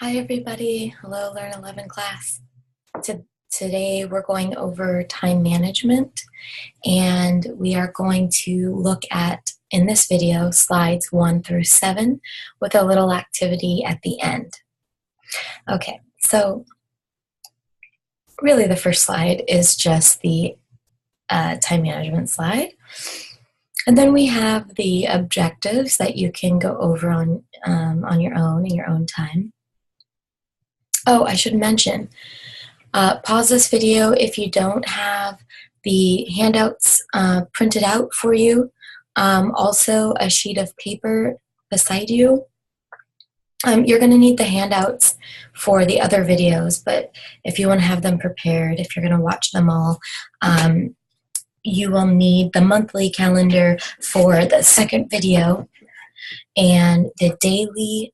Hi everybody, hello Learn 11 class. Today we're going over time management and we are going to look at, in this video, slides 1 through 7 with a little activity at the end. Okay, so really the first slide is just the time management slide. And then we have the objectives that you can go over on your own in your own time. Oh, I should mention, pause this video if you don't have the handouts printed out for you. Also, a sheet of paper beside you. You're going to need the handouts for the other videos, but if you want to have them prepared, if you're going to watch them all, you will need the monthly calendar for the second video and the daily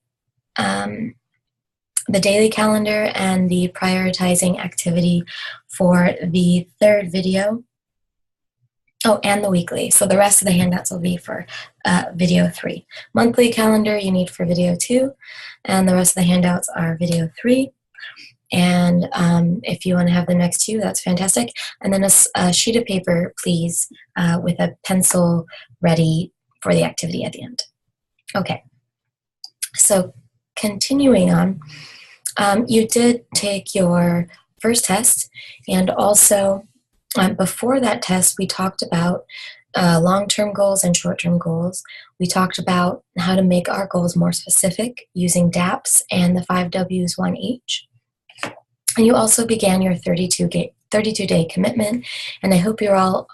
calendar and the prioritizing activity for the third video. Oh, and the weekly. So the rest of the handouts will be for video 3. Monthly calendar you need for video 2, and the rest of the handouts are video 3. And if you want to have the next 2, that's fantastic. And then a sheet of paper, please, with a pencil ready for the activity at the end. Okay, so continuing on, you did take your first test, and also before that test we talked about long-term goals and short-term goals. We talked about how to make our goals more specific using DAPS and the 5 W's 1 H. And you also began your 32-day commitment, and I hope you're all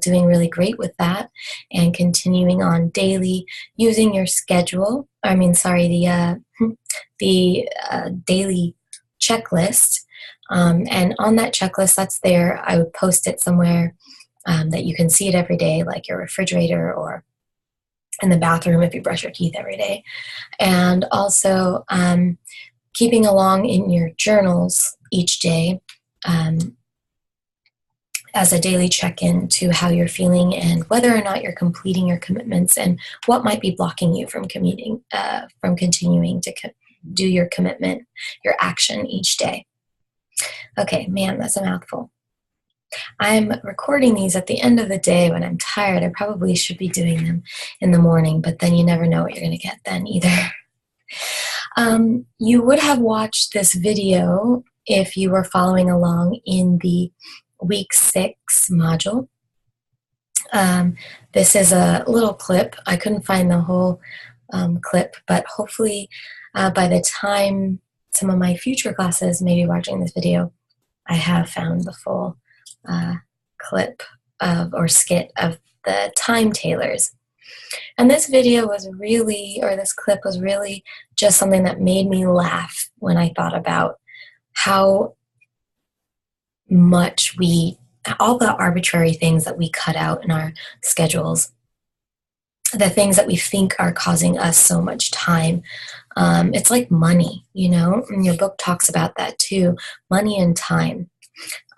doing really great with that and continuing on daily using your schedule. The daily checklist. And on that checklist that's there, I would post it somewhere that you can see it every day, like your refrigerator or in the bathroom if you brush your teeth every day. And also keeping along in your journals each day as a daily check-in to how you're feeling and whether or not you're completing your commitments and what might be blocking you from continuing to do your commitment, your action each day. Okay, man, that's a mouthful. I'm recording these at the end of the day when I'm tired. I probably should be doing them in the morning, but then you never know what you're going to get then either. You would have watched this video if you were following along in the week 6 module. This is a little clip. I couldn't find the whole clip, but hopefully by the time some of my future classes may be watching this video, I have found the full clip or skit of the time tailors. And this video was really, or this clip was really just something that made me laugh when I thought about how much all the arbitrary things that we cut out in our schedules, the things that we think are causing us so much time. It's like money, and your book talks about that too, money and time.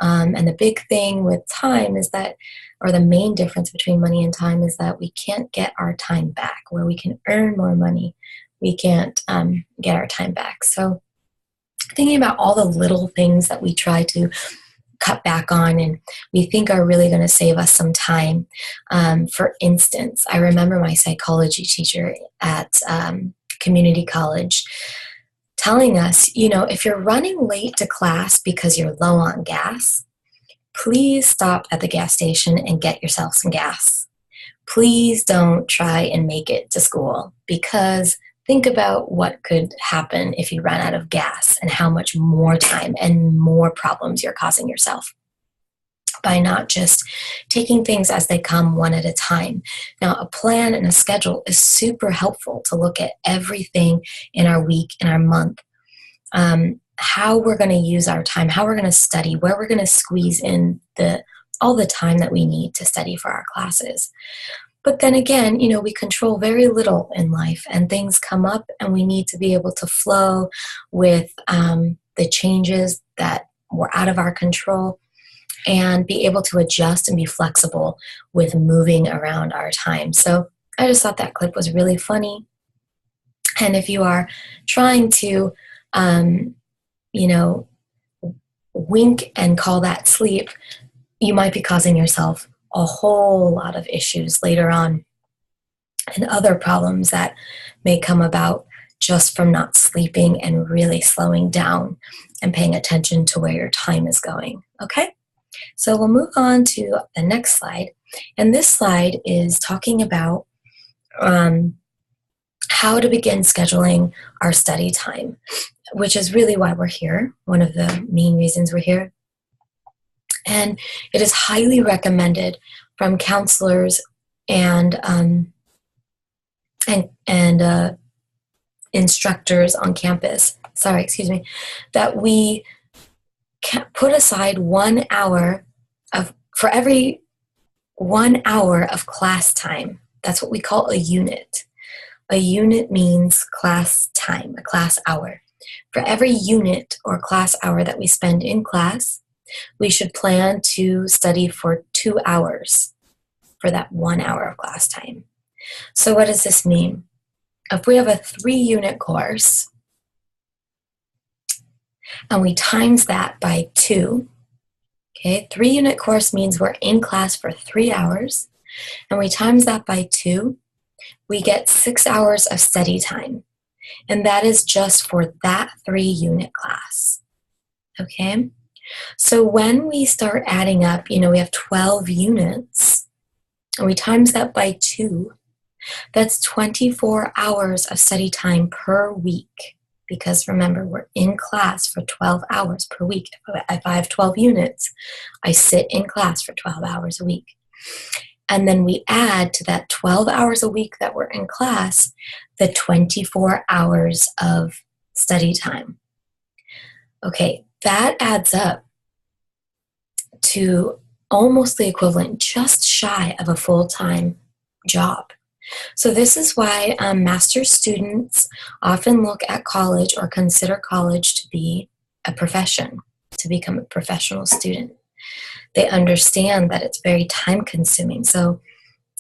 And the big thing with time is that, or the main difference between money and time is that we can't get our time back. Where we can earn more money, we can't get our time back. So thinking about all the little things that we try to cut back on and we think are really going to save us some time. For instance, I remember my psychology teacher at community college telling us, if you're running late to class because you're low on gas, please stop at the gas station and get yourself some gas. Please don't try and make it to school, because think about what could happen if you ran out of gas and how much more time and more problems you're causing yourself by not just taking things as they come one at a time. Now, a plan and a schedule is super helpful to look at everything in our week, in our month, how we're going to use our time, how we're going to study, where we're going to squeeze in all the time that we need to study for our classes. But then again, we control very little in life, and things come up and we need to be able to flow with the changes that were out of our control and be able to adjust and be flexible with moving around our time. So I just thought that clip was really funny. And if you are trying to you know, wink and call that sleep, you might be causing yourself a whole lot of issues later on and other problems that may come about just from not sleeping and really slowing down and paying attention to where your time is going. Okay? So we'll move on to the next slide. And this slide is talking about how to begin scheduling our study time, which is really why we're here, one of the main reasons we're here. And it is highly recommended from counselors and instructors on campus, that we put aside 1 hour for every 1 hour of class time. That's what we call a unit. A unit means class time, a class hour. For every unit or class hour that we spend in class, we should plan to study for 2 hours for that 1 hour of class time. So what does this mean? If we have a 3-unit course and we times that by 2, okay, 3-unit course means we're in class for 3 hours, and we times that by 2, we get 6 hours of study time. And that is just for that 3-unit class. Okay? So when we start adding up, we have 12 units, and we times that by 2, that's 24 hours of study time per week. Because remember, we're in class for 12 hours per week. If I have 12 units, I sit in class for 12 hours a week. And then we add to that 12 hours a week that we're in class, the 24 hours of study time. Okay, that adds up to almost the equivalent, just shy of a full-time job. So this is why master's students often look at college or consider college to be a profession, to become a professional student. They understand that it's very time-consuming. So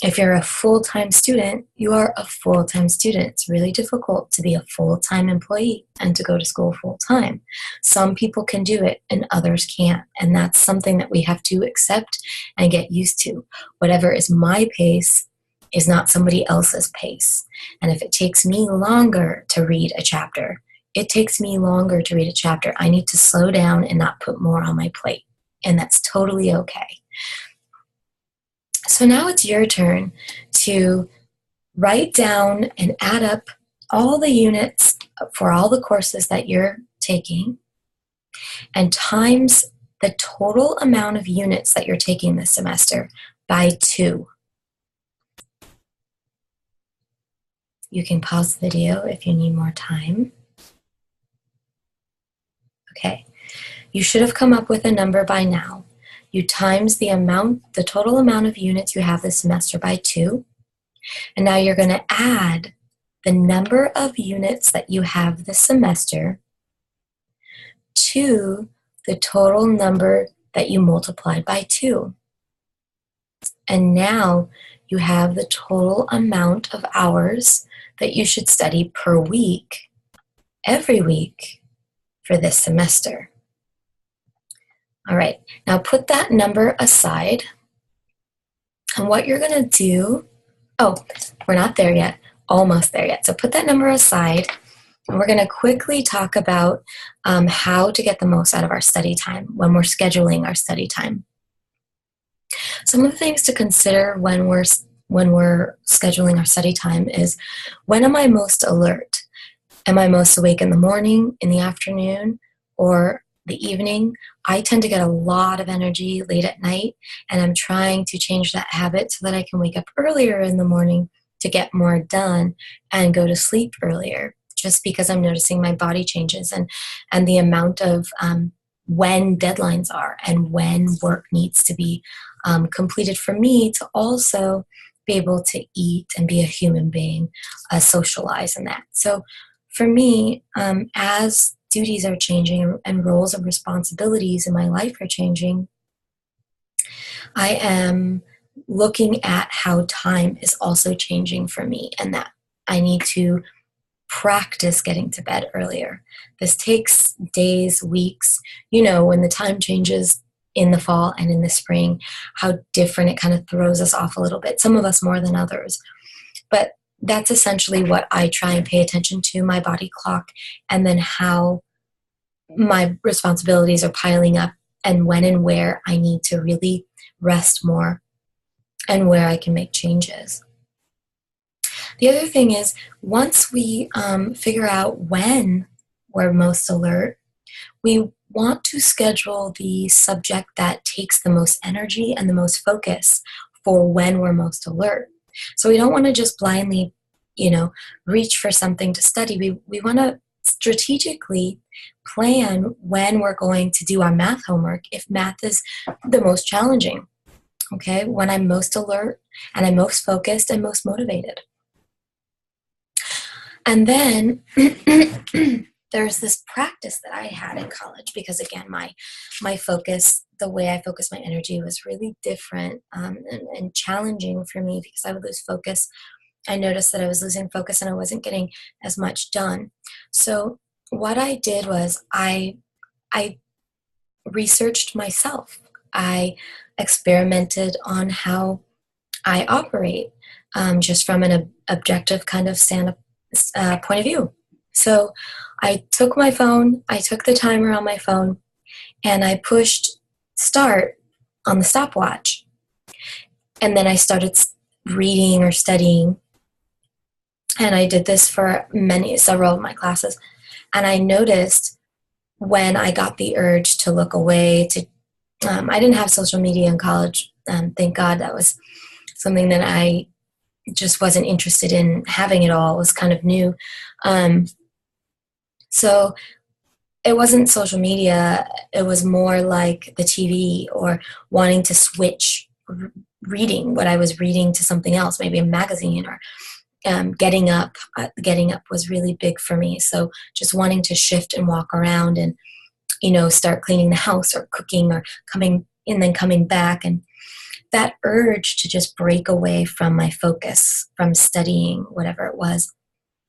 if you're a full-time student, you are a full-time student. It's really difficult to be a full-time employee and to go to school full-time. Some people can do it and others can't. And that's something that we have to accept and get used to. Whatever is my pace is not somebody else's pace. And if it takes me longer to read a chapter, it takes me longer to read a chapter. I need to slow down and not put more on my plate. And that's totally okay. So now it's your turn to write down and add up all the units for all the courses that you're taking and times the total amount of units that you're taking this semester by 2. You can pause the video if you need more time. Okay. You should have come up with a number by now. You times the total amount of units you have this semester by 2. And now you're going to add the number of units that you have this semester to the total number that you multiplied by 2. And now you have the total amount of hours that you should study per week, every week, for this semester. All right, now put that number aside. And what you're going to do, we're not there yet, almost there yet. So put that number aside, and we're going to quickly talk about how to get the most out of our study time when we're scheduling our study time. Some of the things to consider when we're scheduling our study time is, when am I most alert? Am I most awake in the morning, in the afternoon, or the evening? I tend to get a lot of energy late at night, and I'm trying to change that habit so that I can wake up earlier in the morning to get more done and go to sleep earlier, just because I'm noticing my body changes and the amount of when deadlines are and when work needs to be completed for me to also be able to eat and be a human being, socialize and that. So for me, as duties are changing and roles and responsibilities in my life are changing, I am looking at how time is also changing for me, and that I need to practice getting to bed earlier. This takes days, weeks, when the time changes in the fall and in the spring, how different it kind of throws us off a little bit, some of us more than others. But that's essentially what I try and pay attention to, my body clock, and then how my responsibilities are piling up and when and where I need to really rest more and where I can make changes. The other thing is, once we figure out when we're most alert, we want to schedule the subject that takes the most energy and the most focus for when we're most alert. So we don't want to just blindly, reach for something to study. We want to strategically plan when we're going to do our math homework if math is the most challenging, okay? When I'm most alert and I'm most focused and most motivated. And then there's this practice that I had in college because, again, my focus, the way I focused my energy was really different and challenging for me because I would lose focus. I noticed that I was losing focus and I wasn't getting as much done. So what I did was I researched myself. I experimented on how I operate just from an objective kind of point of view. So I took my phone, I took the timer on my phone, and I pushed start on the stopwatch. And then I started reading or studying. And I did this for several of my classes. And I noticed when I got the urge to look away, I didn't have social media in college. Thank God. That was something that I just wasn't interested in having it all. It was kind of new. So it wasn't social media. It was more like the TV or wanting to switch reading what I was reading to something else, maybe a magazine or getting up. Getting up was really big for me. So just wanting to shift and walk around and, start cleaning the house or cooking or coming back. And that urge to just break away from my focus, from studying, whatever it was,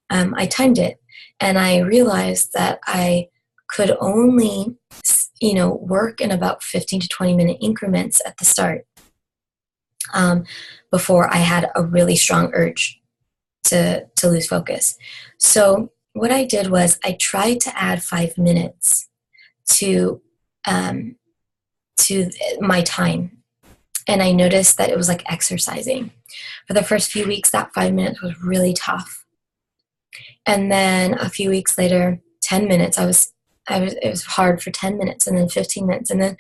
I timed it. And I realized that I could only, work in about 15 to 20 minute increments at the start before I had a really strong urge to lose focus. So what I did was I tried to add 5 minutes to my time. And I noticed that it was like exercising. For the first few weeks, that 5 minutes was really tough. And then a few weeks later, 10 minutes, it was hard for 10 minutes and then 15 minutes. And then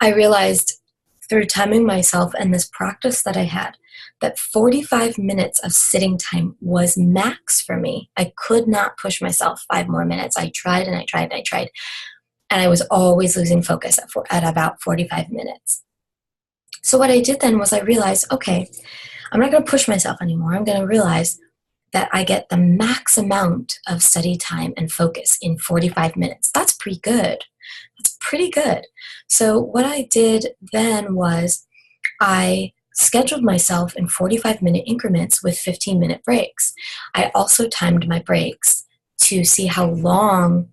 I realized through timing myself and this practice that I had, that 45 minutes of sitting time was max for me. I could not push myself 5 more minutes. I tried and I tried and I tried. And I was always losing focus at about 45 minutes. So what I did then was I realized, okay, I'm not going to push myself anymore. I'm going to realize that I get the max amount of study time and focus in 45 minutes. That's pretty good. That's pretty good. So what I did then was I scheduled myself in 45-minute increments with 15-minute breaks. I also timed my breaks to see how long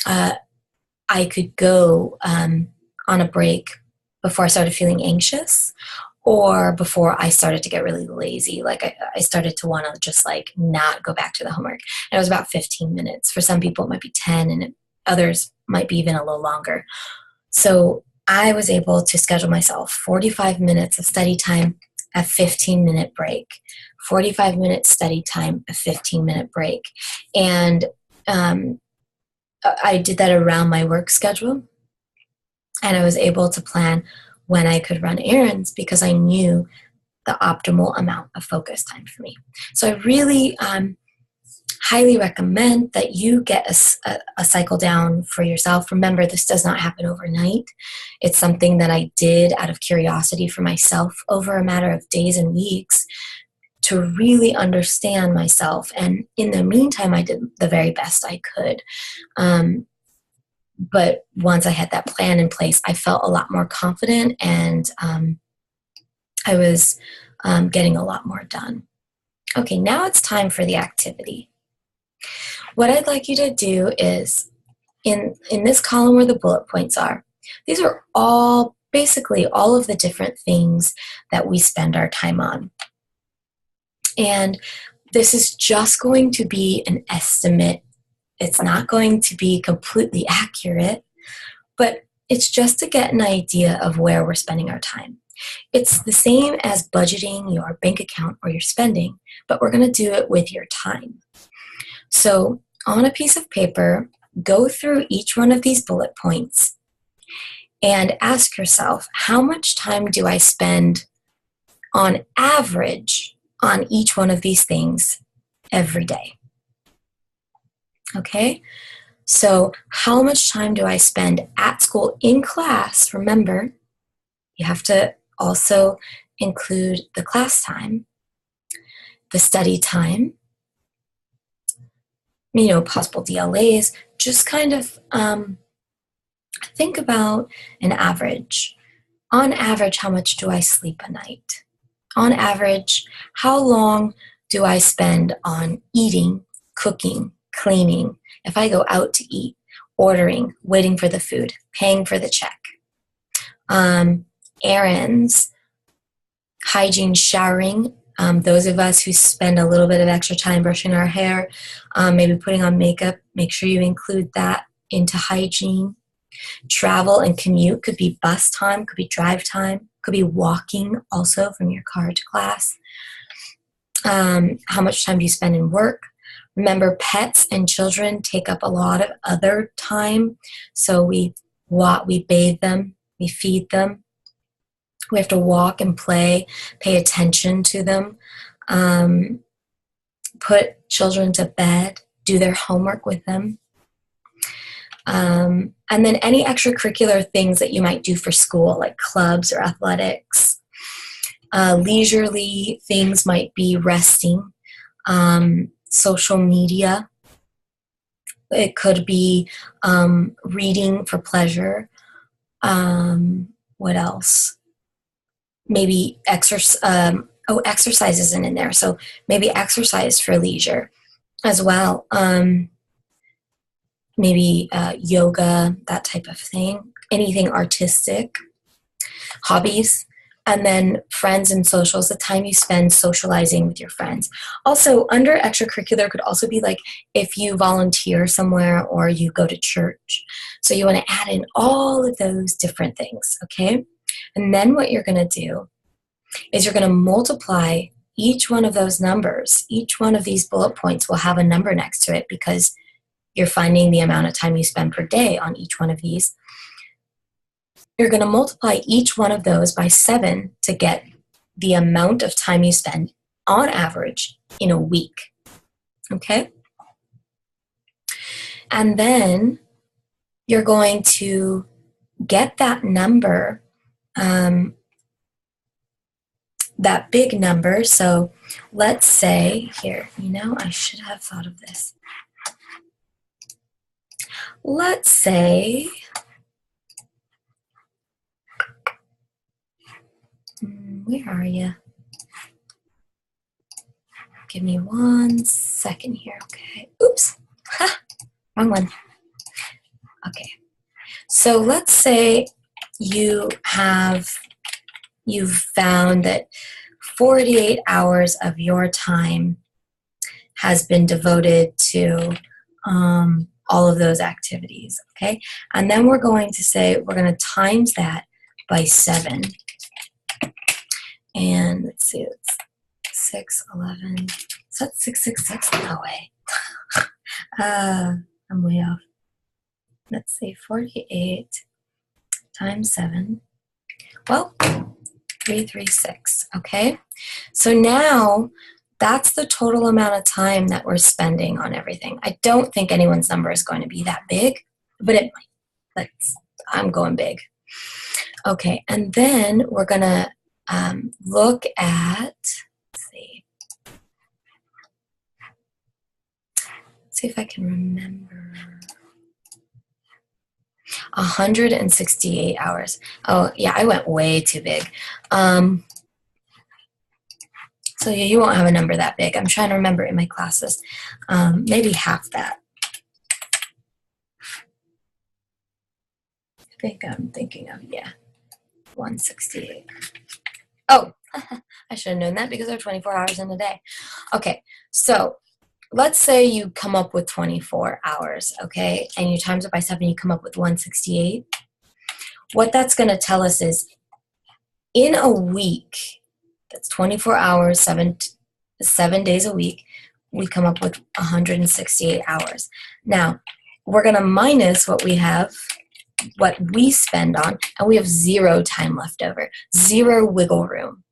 I could go on a break before I started feeling anxious or before I started to get really lazy. Like I started to want to just like not go back to the homework. And it was about 15 minutes. For some people, it might be 10 and others might be even a little longer. So I was able to schedule myself 45 minutes of study time, a 15-minute break, 45 minutes study time, a 15-minute break. And I did that around my work schedule. And I was able to plan when I could run errands because I knew the optimal amount of focus time for me. So I really highly recommend that you get a cycle down for yourself. Remember, this does not happen overnight. It's something that I did out of curiosity for myself over a matter of days and weeks to really understand myself. And in the meantime, I did the very best I could. But once I had that plan in place, I felt a lot more confident and I was getting a lot more done. Okay, now it's time for the activity. What I'd like you to do is, in this column where the bullet points are, these are all, basically all of the different things that we spend our time on. And this is just going to be an estimate. It's not going to be completely accurate, but it's just to get an idea of where we're spending our time. It's the same as budgeting your bank account or your spending, but we're going to do it with your time. So on a piece of paper, go through each one of these bullet points and ask yourself, how much time do I spend on average on each one of these things every day? Okay, so how much time do I spend at school in class? Remember, you have to also include the class time, the study time, possible DLAs. Just kind of think about an average. On average, how much do I sleep a night? On average, how long do I spend on eating, cooking, cleaning, if I go out to eat, ordering, waiting for the food, paying for the check? Errands, hygiene, showering. Those of us who spend a little bit of extra time brushing our hair, maybe putting on makeup, make sure you include that into hygiene. Travel and commute could be bus time, could be drive time, could be walking also from your car to class. How much time do you spend in work? Remember, pets and children take up a lot of other time. So we bathe them, we feed them. We have to walk and play, pay attention to them, put children to bed, do their homework with them. And then any extracurricular things that you might do for school, like clubs or athletics. Leisurely things might be resting, social media. It could be reading for pleasure. What else? Maybe exercise isn't in there, so maybe exercise for leisure as well. Maybe yoga, that type of thing. Anything artistic, hobbies, and then friends and socials, the time you spend socializing with your friends. Also, under extracurricular could also be like if you volunteer somewhere or you go to church. So you want to add in all of those different things, okay? And then what you're going to do is you're going to multiply each one of those numbers. Each one of these bullet points will have a number next to it because you're finding the amount of time you spend per day on each one of these. You're going to multiply each one of those by 7 to get the amount of time you spend on average in a week. Okay? And then you're going to get that number, that big number. So let's say here, I should have thought of this. Let's say, where are you? Give me 1 second here, okay? Oops, wrong one. Okay, so let's say you've found that 48 hours of your time has been devoted to all of those activities, okay? And then we're going to say, we're going to times that by 7. And let's see, it's 6, 11. Is that 666? No way. I'm way off. Let's see, 48 times 7. Well, 336, okay? So now that's the total amount of time that we're spending on everything. I don't think anyone's number is going to be that big, but it might. I'm going big. Okay, and then we're going to look at, let's see if I can remember. 168 hours. Oh, yeah, I went way too big. So you won't have a number that big. I'm trying to remember in my classes. Maybe half that. I think I'm thinking of, yeah, 168. Oh, I should have known that because there are 24 hours in a day. Okay, so let's say you come up with 24 hours, okay, and you times it by 7, you come up with 168. What that's going to tell us is in a week, that's 24 hours, 7 days a week, we come up with 168 hours. Now, we're going to minus what we have, what we spend on, and we have 0 time left over, 0 wiggle room.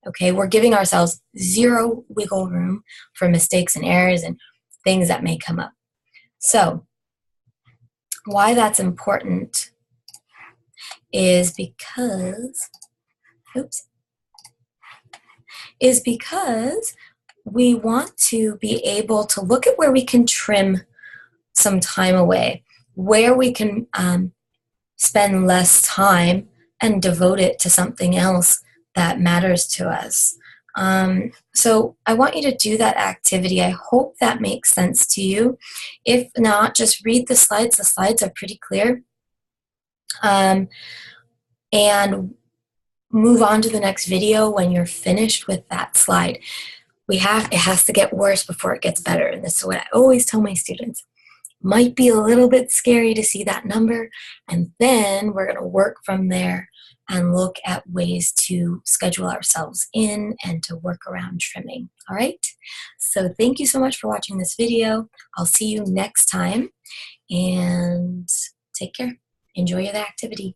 Okay, we're giving ourselves 0 wiggle room for mistakes and errors and things that may come up. So, why that's important is because, we want to be able to look at where we can trim some time away, where we can spend less time and devote it to something else that matters to us. So I want you to do that activity. I hope that makes sense to you. If not, just read the slides. The slides are pretty clear. And move on to the next video when you're finished with that slide. It has to get worse before it gets better. And this is what I always tell my students. Might be a little bit scary to see that number, and then we're going to work from there and look at ways to schedule ourselves in and to work around trimming. All right? So thank you so much for watching this video. I'll see you next time, and take care. Enjoy the activity.